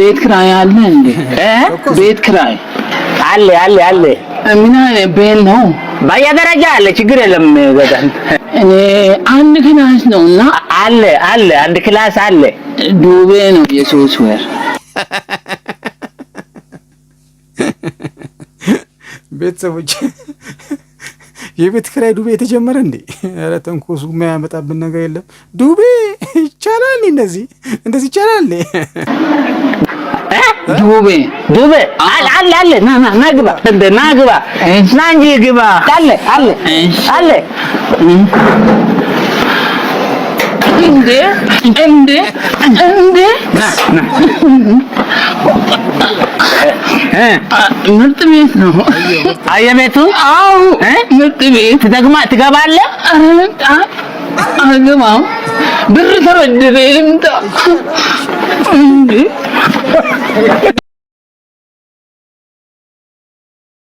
ቤት ኪራይ አለ እንዴ? ቤት ኪራይ አለ ምን አይነት ቤት ነው? በየደረጃ አለ ችግር የለም ገዛን እኔ አንድ ክላስ ነውና አለ አንድ ክላስ አለ ዱቤ ነው የሶስት ወር ቤተሰቦች የቤት ኪራይ ዱቤ የተጀመረ እንዴ? ኧረ ተንኮሱ የማያመጣብን ነገር የለም። ዱቤ ይቻላል እንደዚህ ይቻላል። ዱቤ አለ ና ግባ ና እንጂ ግባ አለ እንዴ ምርጥ ቤት ነው። አየቤቱ አው ምርጥ ቤት ትገባለህ? አልገባም። ብር ተበድሬ ልምጣ እንዴ